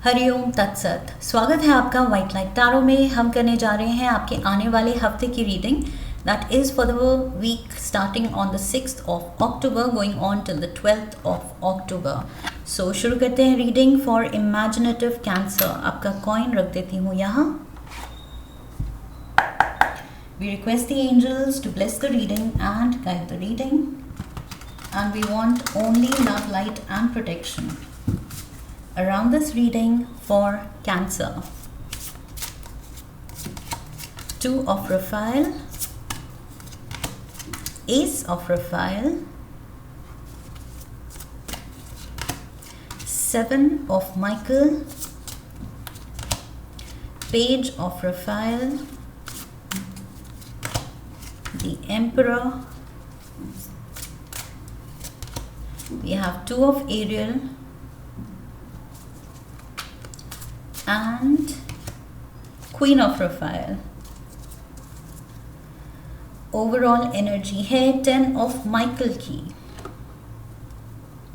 हरिओम तत्सत। स्वागत है आपका वाइट लाइट टैरो में। हम करने जा रहे हैं आपके आने वाले हफ्ते की reading that is for the week starting on the 6th of October going on till the 12th of October। So शुरू करते हैं रीडिंग फॉर इमेजिनेटिव कैंसर। आपका कॉइन रख देती हूँ यहाँ। We request the angels to bless the reading and guide the reading, and we want only love, light and protection around this reading for Cancer. Two of Raphael, Ace of Raphael, Seven of Michael, Page of Raphael, the Emperor. We have Two of Ariel and Queen of Raphael. Overall energy है 10 of Michael की,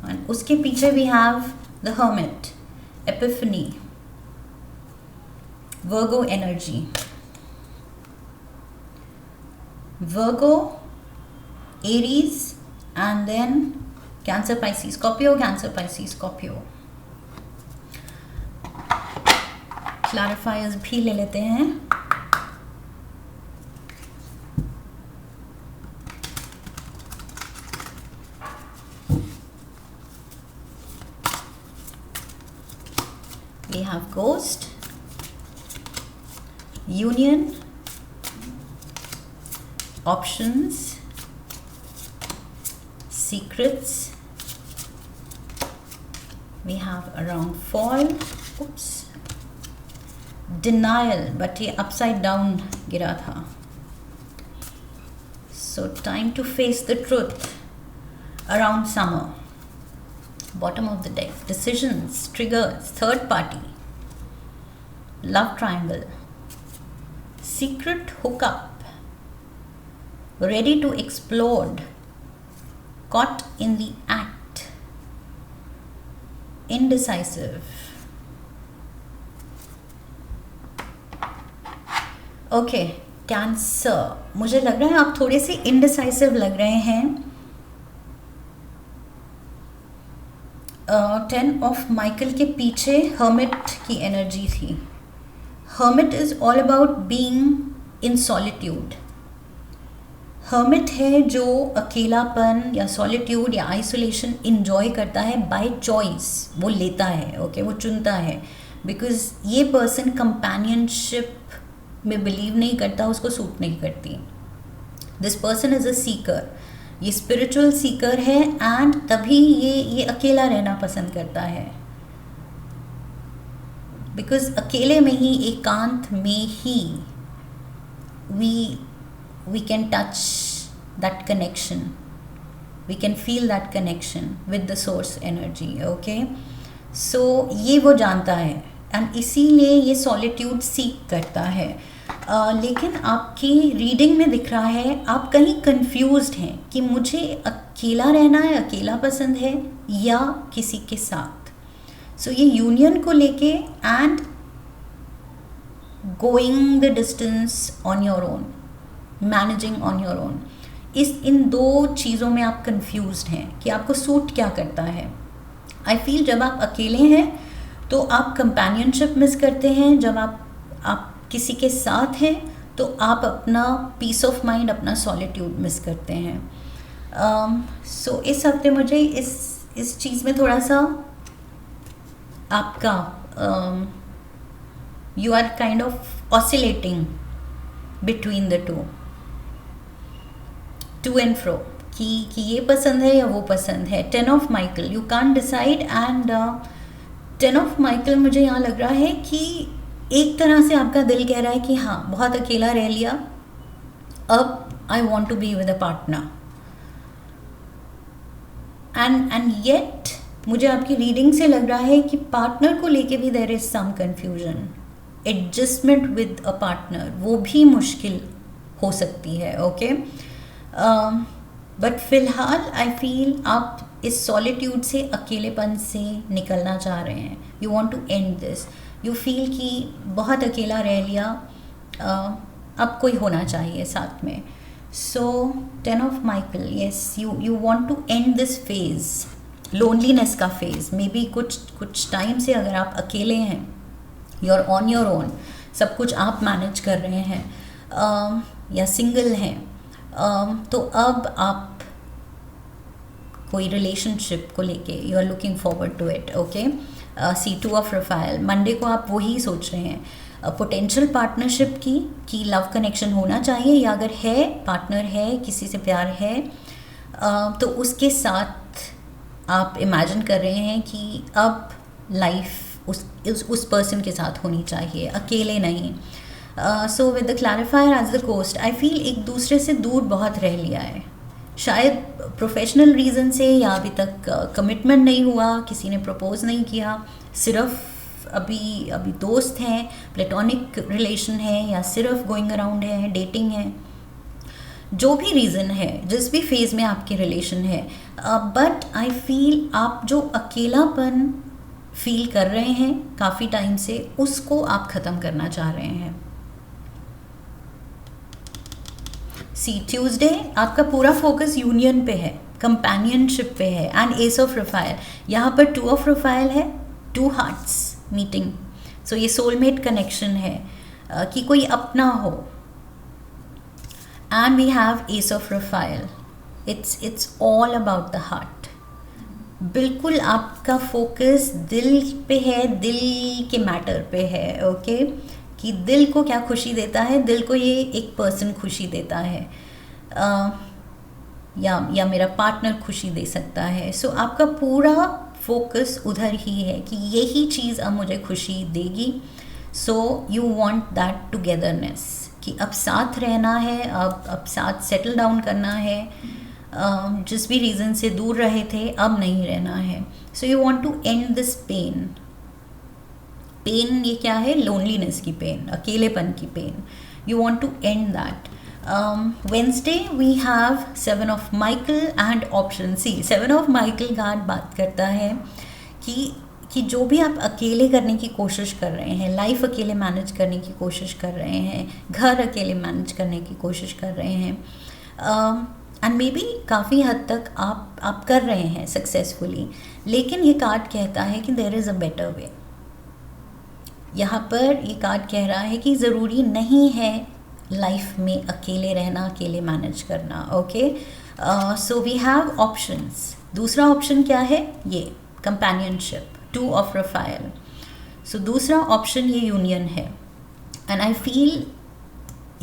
and उसके पीछे we have the Hermit, Epiphany, Virgo energy. Virgo, Aries, and then Cancer, Pisces, Scorpio, Cancer, Pisces, Scorpio. क्लैरिफायर्स भी ले लेते हैं। We have Ghost, Union, Options, Secrets. We have around Fall, oops, Denial, but ये upside down गिरा था. So time to face the truth around summer. Bottom of the deck, decisions, triggers, third party, love triangle, secret hookup, ready to explode, caught in the act, indecisive. Okay cancer, मुझे लग रहा है आप थोड़े से indecisive लग रहे हैं। 10 ऑफ माइकल के पीछे हर्मिट की एनर्जी थी। Hermit is all about being in solitude. Hermit है जो अकेलापन या सॉलिट्यूड या आइसोलेशन इंजॉय करता है बाय चॉइस। वो लेता है, ओके, वो चुनता है, बिकॉज ये पर्सन कंपेनियनशिप में बिलीव नहीं करता, उसको सूट नहीं करती। This person is a Sikar, ये स्पिरिचुअल सीकर है, एंड तभी ये अकेला रहना पसंद करता है, बिकॉज अकेले में ही, एकांत में ही we can touch that connection, we can feel that connection with the source energy. Okay, so ये वो जानता है, एंड इसीलिए ये सॉलिट्यूड सीक करता है। लेकिन आपकी रीडिंग में दिख रहा है आप कहीं कंफ्यूज्ड हैं कि मुझे अकेला रहना है, अकेला पसंद है या किसी के साथ। सो ये यूनियन को लेके and going the distance on your own, managing on your own, इन दो चीज़ों में आप कंफ्यूज्ड हैं कि आपको सूट क्या करता है। आई फील जब आप अकेले हैं तो आप कंपेनियनशिप मिस करते हैं, जब आप किसी के साथ हैं तो आप अपना पीस ऑफ माइंड, अपना सॉलिट्यूड मिस करते हैं। सो इस हफ्ते मुझे इस चीज़ में थोड़ा सा आपका you are kind of oscillating between the to and fro कि ये पसंद है या वो पसंद है। 10 of Michael, you can't decide, and 10 of Michael मुझे यहाँ लग रहा है कि एक तरह से आपका दिल कह रहा है कि हाँ, बहुत अकेला रह लिया, अब I want to be with a partner, and yet मुझे आपकी रीडिंग से लग रहा है कि पार्टनर को लेके भी there is some confusion. Adjustment with a partner वो भी मुश्किल हो सकती है। ओके, बट फिलहाल आई फील आप इस सॉलिट्यूड से, अकेलेपन से निकलना चाह रहे हैं. You want to end this. You feel कि बहुत अकेला रह लिया, अब कोई होना चाहिए साथ में. So 10 of Michael, yes, you want to end this phase, loneliness का फेज. मे बी कुछ टाइम से अगर आप अकेले हैं, you are on your own, सब कुछ आप मैनेज कर रहे हैं, या सिंगल हैं, तो अब आप कोई रिलेशनशिप को लेके you are looking forward to it. Okay, see 2 of Raphael, Monday को आप वही सोच रहे हैं, पोटेंशियल पार्टनरशिप की लव कनेक्शन होना चाहिए, या अगर है, पार्टनर है, किसी से प्यार है, तो उसके साथ आप इमेजिन कर रहे हैं कि अब लाइफ उस पर्सन के साथ होनी चाहिए, अकेले नहीं. So with the clarifier as the cost, I feel एक दूसरे से दूर बहुत रह लिया है, शायद प्रोफेशनल रीज़न से, या अभी तक कमिटमेंट नहीं हुआ, किसी ने प्रपोज नहीं किया, सिर्फ अभी दोस्त हैं, प्लेटोनिक रिलेशन है, या सिर्फ गोइंग अराउंड है, डेटिंग है, जो भी रीज़न है, जिस भी फेज़ में आपके रिलेशन है. बट आई फील आप जो अकेलापन फील कर रहे हैं काफ़ी टाइम से, उसको आप ख़त्म करना चाह रहे हैं. सी ट्यूसडे, आपका पूरा फोकस यूनियन पे है, कंपेनियनशिप पे है, एंड एस ऑफ रफाइल. यहाँ पर 2 ऑफ रफाइल है, 2 हार्ट्स मीटिंग. सो ये सोलमेट कनेक्शन है, कि कोई अपना हो. And we have ace of Raphael. It's all about the heart. बिल्कुल आपका फोकस दिल पे है, दिल के मैटर पे है. ओके, कि दिल को क्या खुशी देता है, दिल को ये एक पर्सन खुशी देता है, या मेरा पार्टनर खुशी दे सकता है. सो आपका पूरा फोकस उधर ही है कि यही चीज़ अब मुझे खुशी देगी. सो यू वांट दैट टुगेदरनेस, कि अब साथ रहना है, अब साथ सेटल डाउन करना है. जिस भी रीज़न से दूर रहे थे, अब नहीं रहना है. So you want to end this pain. Pain ये क्या है? लोनलीनेस की पेन, अकेलेपन की pain. You want to end that. Wednesday we have 7 of Michael and option C. 7 of Michael card बात करता है कि जो भी आप अकेले करने की कोशिश कर रहे हैं, लाइफ अकेले मैनेज करने की कोशिश कर रहे हैं, घर अकेले मैनेज करने की कोशिश कर रहे हैं, एंड मे बी काफ़ी हद तक आप कर रहे हैं सक्सेसफुली, लेकिन ये कार्ड कहता है कि there is a better way. यहाँ पर ये कार्ड कह रहा है कि ज़रूरी नहीं है लाइफ में अकेले रहना, अकेले मैनेज करना. Okay, so we have options. दूसरा ऑप्शन क्या है? ये कंपेनियनशिप, 2 ऑफ रफाइल. सो दूसरा ऑप्शन ये यूनियन है. And I feel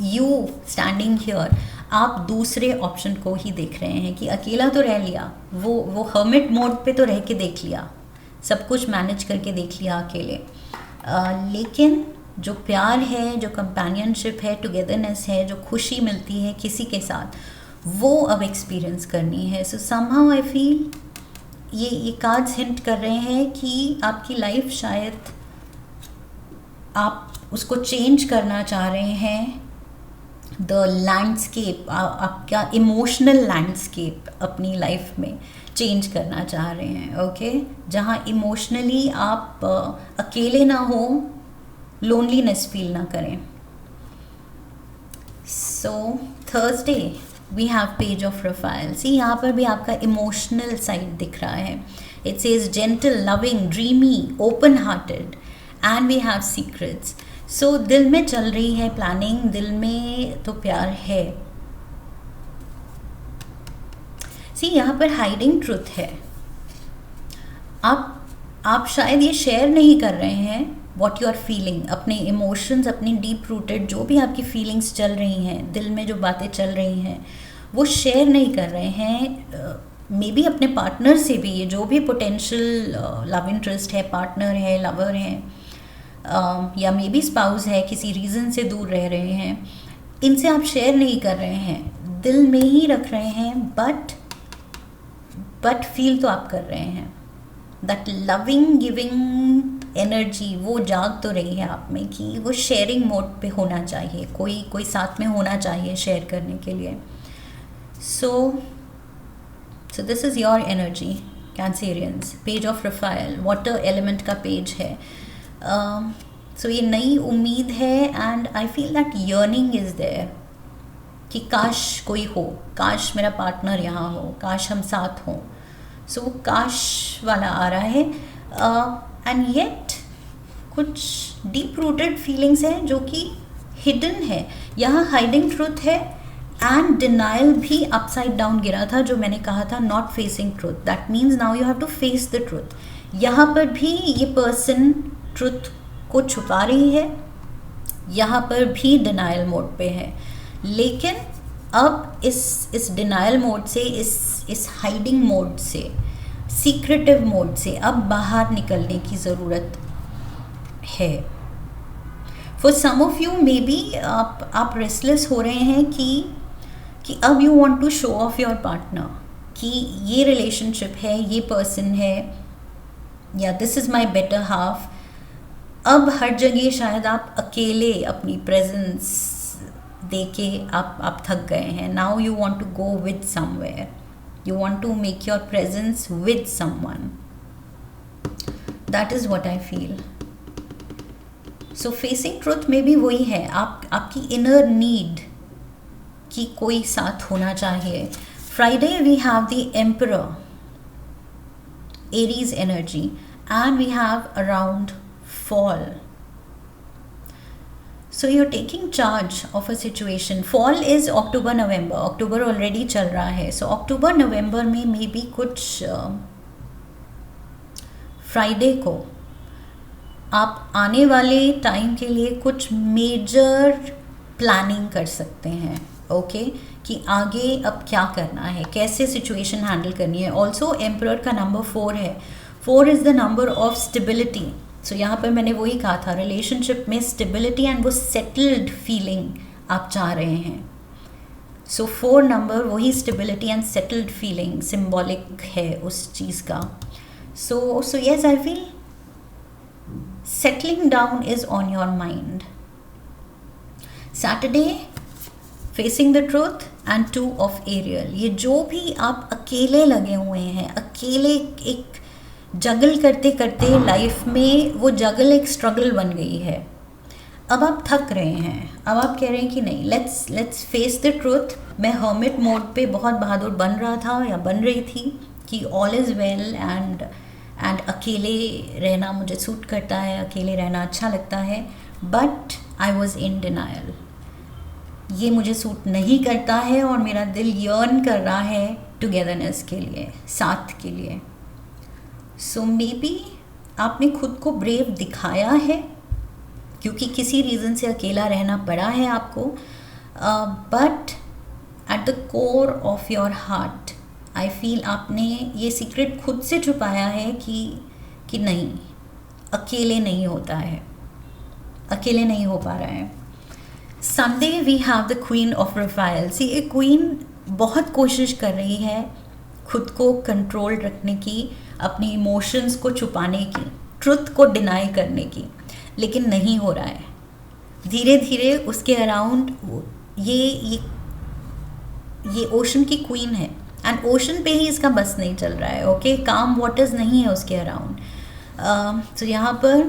you standing here, आप दूसरे ऑप्शन को ही देख रहे हैं कि अकेला तो रह लिया, वो हर्मिट मोड पे तो रह के देख लिया, सब कुछ मैनेज करके देख लिया अकेले, लेकिन जो प्यार है, जो कंपेनियनशिप है, टुगेदरनेस है, जो खुशी मिलती है किसी के साथ, वो अब एक्सपीरियंस करनी है. सो समहाउ आई फील ये कार्ड्स हिंट कर रहे हैं कि आपकी लाइफ शायद आप उसको चेंज करना चाह रहे हैं. द लैंडस्केप, आपका इमोशनल लैंडस्केप अपनी लाइफ में चेंज करना चाह रहे हैं. ओके, जहाँ इमोशनली आप अकेले ना हो, लोनलीनेस फील ना करें. So Thursday we have page of Raphael. See, यहाँ पर भी आपका इमोशनल साइड दिख रहा है. It says gentle, loving, dreamy, open hearted, and we have secrets. So दिल में चल रही है प्लानिंग, दिल में तो प्यार है. सी, यहाँ पर हाइडिंग ट्रुथ है. आप शायद ये शेयर नहीं कर रहे हैं वॉट यू आर फीलिंग, अपने इमोशंस, अपनी डीप रूटेड जो भी आपकी फीलिंग्स चल रही हैं, दिल में जो बातें चल रही हैं, वो शेयर नहीं कर रहे हैं. मे बी अपने पार्टनर से भी, ये जो भी पोटेंशियल लव इंटरेस्ट है, पार्टनर है, लवर है, या मे बी स्पाउस है, किसी रीज़न से दूर रह रहे हैं, इनसे आप शेयर नहीं कर रहे हैं, दिल में ही रख रहे हैं, बट फील तो आप कर रहे हैं. दैट लविंग गिविंग एनर्जी वो जाग तो रही है आप में कि वो शेयरिंग मोड पे होना चाहिए, कोई साथ में होना चाहिए शेयर करने के लिए. So so this is your energy Cancerians, page of Raphael, water element का पेज है. सो ये नई उम्मीद है and I feel that yearning is there कि काश कोई हो, काश मेरा पार्टनर यहाँ हो, काश हम साथ हों. सो वो काश वाला आ रहा है. एंड येट कुछ डीप रूटेड फीलिंग्स हैं जो कि हिडन है. यहाँ हाइडिंग ट्रूथ है एंड डिनाइल भी अपसाइड डाउन गिरा था, जो मैंने कहा था not facing truth. That means now you have to face the truth. यहाँ पर भी ये पर्सन ट्रूथ को छुपा रही है, यहाँ पर भी डिनाइल मोड पे है. लेकिन अब इस डिनाइल मोड से, इस हाइडिंग मोड से, सीक्रेटिव मोड से अब बाहर निकलने की ज़रूरत है. For some of you maybe आप रेस्टलेस हो रहे हैं कि अब you want to show off your partner कि ये रिलेशनशिप है, ये पर्सन है, या this is my better half. अब हर जगह शायद आप अकेले अपनी प्रेजेंस देके आप थक गए हैं. Now you want to go with somewhere, you want to make your presence with someone. That is what I feel. So facing truth में भी वही है, आपकी इनर नीड कि कोई साथ होना चाहिए. Friday we have the emperor, Aries energy, and we have around fall. So you are taking charge of a situation. Fall is October November, October already चल रहा है. सो अक्टूबर नवंबर में मे बी कुछ फ्राइडे को आप आने वाले टाइम के लिए कुछ मेजर प्लानिंग कर सकते हैं. ओके कि आगे अब क्या करना है, कैसे सिचुएशन हैंडल करनी है. ऑल्सो एम्परर का नंबर 4 है. 4 is the number of stability. So यहाँ पर मैंने वही कहा था, रिलेशनशिप में स्टेबिलिटी एंड वो सेटल्ड फीलिंग आप चाह रहे हैं. सो 4 नंबर वही stability and settled feeling symbolic है उस चीज़ का. So yes, I feel settling down is on your mind. Saturday, facing the truth and 2 of Ariel. ये जो भी आप अकेले लगे हुए हैं, अकेले एक जगल करते करते लाइफ में वो जगल एक स्ट्रगल बन गई है. अब आप थक रहे हैं, अब आप कह रहे हैं कि नहीं, लेट्स फेस द ट्रूथ. मैं हर्मिट मोड पे बहुत बहादुर बन रहा था या बन रही थी कि ऑल इज़ वेल एंड अकेले रहना मुझे सूट करता है, अकेले रहना अच्छा लगता है. But I was in denial, ये मुझे सूट नहीं करता है और मेरा दिल यर्न कर रहा है टुगेदरनेस के लिए, साथ के लिए. सो मे बी आपने खुद को ब्रेव दिखाया है क्योंकि किसी रीज़न से अकेला रहना पड़ा है आपको. But at the core of your heart I feel आपने ये सीक्रेट खुद से छुपाया है कि नहीं, अकेले नहीं होता है, अकेले नहीं हो पा रहा है. Sunday we have the queen of Raphael. See, a queen बहुत कोशिश कर रही है खुद को कंट्रोल रखने की, अपनी इमोशंस को छुपाने की, ट्रुथ को डिनाई करने की, लेकिन नहीं हो रहा है. धीरे धीरे उसके अराउंड ये ओशन की क्वीन है एंड ओशन पे ही इसका बस नहीं चल रहा है. ओके, काम वाटर्स नहीं है उसके अराउंड. तो यहाँ पर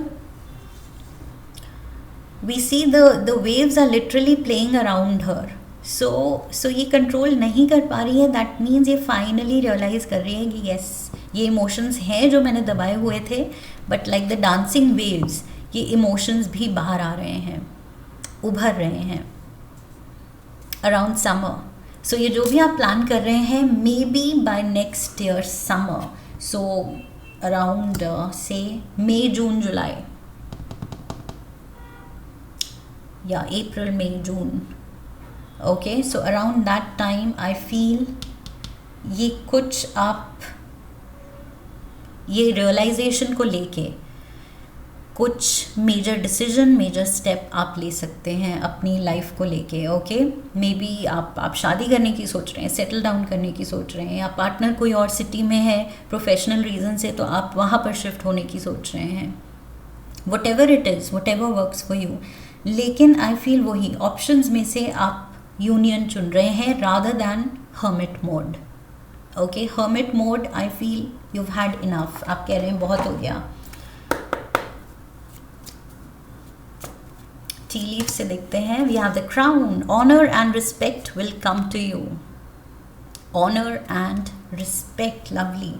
we see the waves are literally playing around her. So ये कंट्रोल नहीं कर पा रही है. दैट मीन्स ये फाइनली रियलाइज़ कर रही है कि यस, ये इमोशंस हैं जो मैंने दबाए हुए थे, but like the dancing waves ये इमोशंस भी बाहर आ रहे हैं, उभर रहे हैं अराउंड समर. सो ये जो भी आप प्लान कर रहे हैं, maybe by next year summer, so around से मई, जून, जुलाई या अप्रैल, मई, जून. Okay, so around that time I feel ये कुछ आप ये रियलाइजेशन को लेके कुछ मेजर डिसीजन, मेजर स्टेप आप ले सकते हैं अपनी लाइफ को लेके. ओके, मे बी आप शादी करने की सोच रहे हैं, सेटल डाउन करने की सोच रहे हैं, या पार्टनर कोई और सिटी में है प्रोफेशनल रीज़न से, तो आप वहाँ पर शिफ्ट होने की सोच रहे हैं. What ever it is, what ever works for you. लेकिन आई फील वही ऑप्शंस में से आप यूनियन चुन रहे हैं rather than hermit mode. Okay, hermit mode, I feel you had enough, आप कह रहे हैं बहुत हो गया। टी लीफ से देखते हैं, we have the crown, honour and respect will come to you, honour and respect, lovely,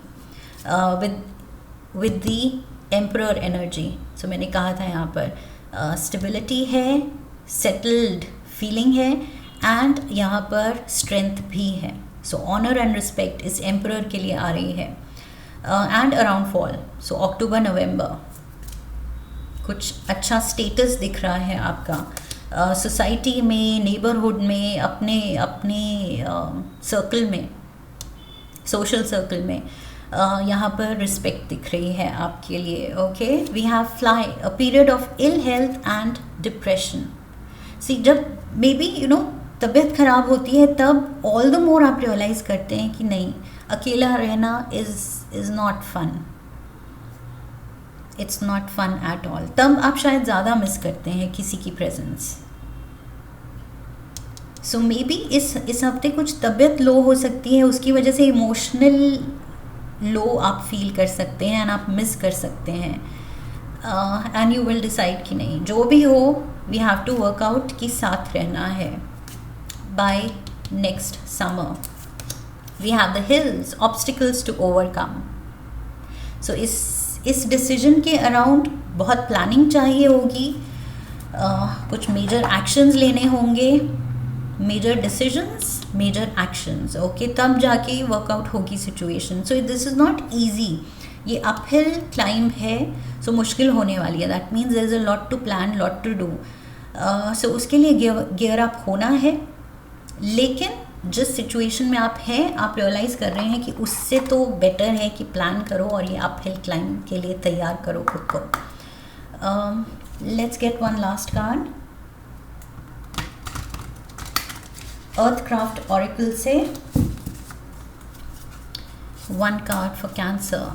with the emperor energy. So मैंने कहा था यहाँ पर स्टेबिलिटी है, सेटल्ड फीलिंग है, एंड यहाँ पर स्ट्रेंथ भी है। सो ऑनर एंड रिस्पेक्ट इस एम्परर के लिए आ रही है। एंड अराउंड फॉल, सो अक्टूबर नवंबर कुछ अच्छा स्टेटस दिख रहा है आपका सोसाइटी में, नेबरहुड में, अपने सर्कल में, सोशल सर्कल में। यहाँ पर रिस्पेक्ट दिख रही है आपके लिए। Okay, we have fly, a period of ill health and depression. See, जब मे बी तबीयत खराब होती है तब ऑल द मोर आप रियलाइज़ करते हैं कि नहीं, अकेला रहना is not fun, it's not fun at all. तब आप शायद ज़्यादा मिस करते हैं किसी की प्रेजेंस। सो मे बी इस हफ्ते कुछ तबीयत लो हो सकती है, उसकी वजह से इमोशनल लो आप फील कर सकते हैं एंड आप मिस कर सकते हैं। एंड यू विल डिसाइड कि नहीं, जो भी हो we have to work out कि साथ रहना है। By next summer we have the hills, obstacles to overcome. So इस डिसीजन के अराउंड बहुत प्लानिंग चाहिए होगी, कुछ मेजर एक्शंस लेने होंगे, major decisions, major actions. Okay, तब जाके वर्कआउट होगी situation. So this is not easy, ये अपहिल क्लाइंब है, सो मुश्किल होने वाली है। That means there is a lot to plan, lot to do. So उसके लिए गियर अप होना है, लेकिन जिस सिचुएशन में आप हैं आप रियलाइज़ कर रहे हैं कि उससे तो बेटर है कि प्लान करो और ये अपहिल क्लाइंब के लिए तैयार करो खुद को। Let's get one last card Earthcraft oracle से। One card for cancer,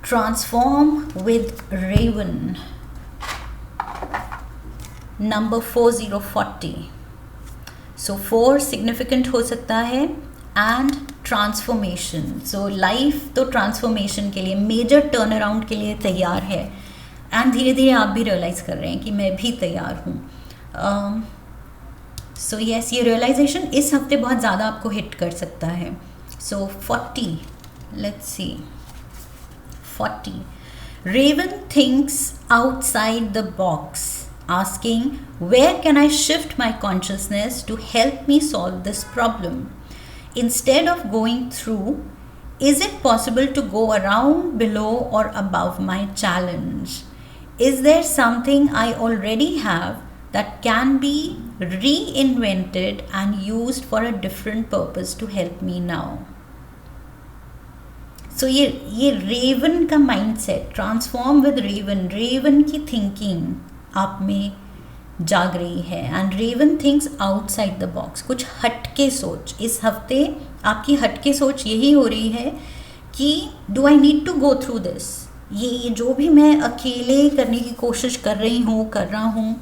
transform with raven, number 4040। So 4 significant हो सकता है एंड ट्रांसफॉर्मेशन। सो लाइफ तो ट्रांसफॉर्मेशन के लिए, मेजर टर्न अराउंड के लिए तैयार है, एंड धीरे धीरे आप भी रियलाइज़ कर रहे हैं कि मैं भी तैयार हूँ। सो यस, ये रियलाइजेशन इस हफ्ते बहुत ज़्यादा आपको हिट कर सकता है। So 40, let's see, 40, Raven thinks outside the box, asking where can I shift my consciousness to help me solve this problem? Instead of going through, is it possible to go around, below or above my challenge? Is there something I already have that can be reinvented and used for a different purpose to help me now? So ये Raven का mindset, transform with Raven, Raven की thinking आप में जाग रही है। And Raven thinks outside the box, कुछ हटके सोच। इस हफ्ते आपकी हटके सोच यही हो रही है कि do I need to go through this, ये जो भी मैं अकेले करने की कोशिश कर रहा हूँ,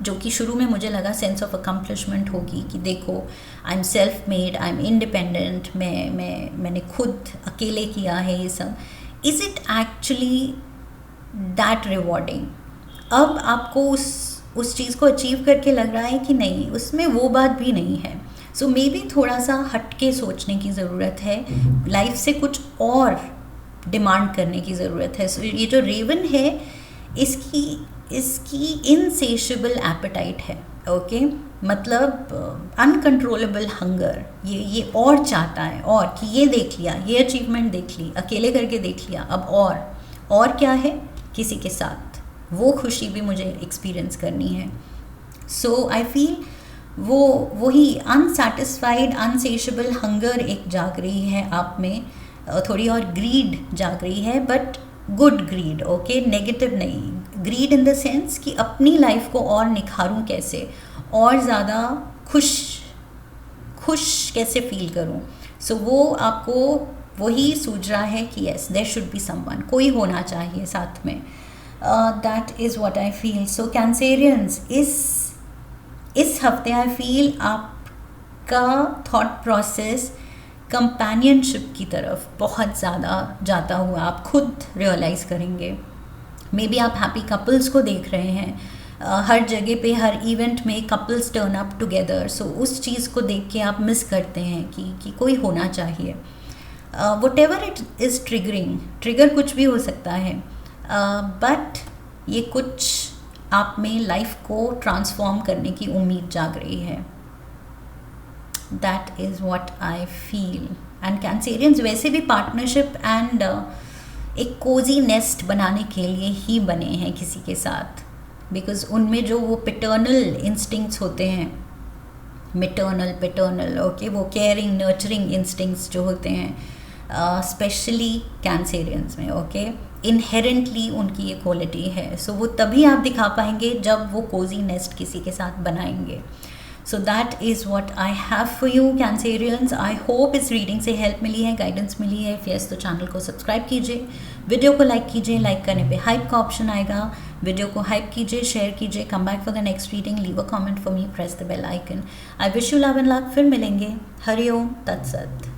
जो कि शुरू में मुझे लगा सेंस ऑफ अकम्पलिशमेंट होगी कि देखो I am self made, I am independent, मैंने खुद अकेले किया है ये सब। Is it actually that rewarding? अब आपको उस चीज़ को अचीव करके लग रहा है कि नहीं, उसमें वो बात भी नहीं है। सो मे बी थोड़ा सा हटके सोचने की ज़रूरत है, लाइफ से कुछ और डिमांड करने की ज़रूरत है। सो ये जो रेवन है इसकी इनसेशेबल एपेटाइट है। ओके, मतलब अनकंट्रोलेबल हंगर, ये और चाहता है, और कि ये देख लिया, ये अचीवमेंट देख ली, अकेले करके देख लिया, अब और क्या है, किसी के साथ वो खुशी भी मुझे एक्सपीरियंस करनी है। सो आई फील वही अनसेटिस्फाइड, अनसेशेबल हंगर एक जाग रही है आप में, थोड़ी और ग्रीड जाग रही है, but good greed. Okay, negative नहीं, ग्रीड इन द सेंस कि अपनी लाइफ को और निखारूं कैसे, और ज़्यादा खुश कैसे फील करूं। सो वो आपको वही सूझ रहा है कि yes there should be someone, कोई होना चाहिए साथ में। That is what I feel. So Cancerians, इस हफ्ते आई फील आप आपका थॉट प्रोसेस कंपेनियनशिप की तरफ बहुत ज़्यादा जाता हुआ आप खुद रियलाइज़ करेंगे। मे बी आप हैप्पी कपल्स को देख रहे हैं, हर जगह पे हर इवेंट में कपल्स टर्न अप टुगेदर, सो उस चीज़ को देख के आप मिस करते हैं कि कोई होना चाहिए। What ever it is trigger कुछ भी हो सकता है, बट ये कुछ आप में लाइफ को ट्रांसफॉर्म करने की उम्मीद जाग रही है। That is what I feel. And Cancerians वैसे भी पार्टनरशिप एंड एक कोजी नेस्ट बनाने के लिए ही बने हैं किसी के साथ, बिकॉज उनमें जो वो पैटर्नल इंस्टिंक्ट्स होते हैं, मैटर्नल पैटर्नल, ओके, वो केयरिंग नर्चरिंग इंस्टिंक्ट्स जो होते हैं स्पेशली कैंसेरियंस में, ओके, इनहेरेंटली उनकी ये क्वालिटी है। सो वो तभी आप दिखा पाएंगे जब वो कोजी नेस्ट किसी के साथ बनाएंगे। So that is what I have for you Cancerians. I hope इस रीडिंग से हेल्प मिली है, गाइडेंस मिली है। इफ यस तो चैनल को सब्सक्राइब कीजिए, वीडियो को लाइक कीजिए, लाइक करने पे हाइप का ऑप्शन आएगा, वीडियो को हाइप कीजिए, शेयर कीजिए, come back for the next reading, leave a comment for me, press the bell icon. I wish you love and luck. फिर मिलेंगे। हरि ओम तत्सत।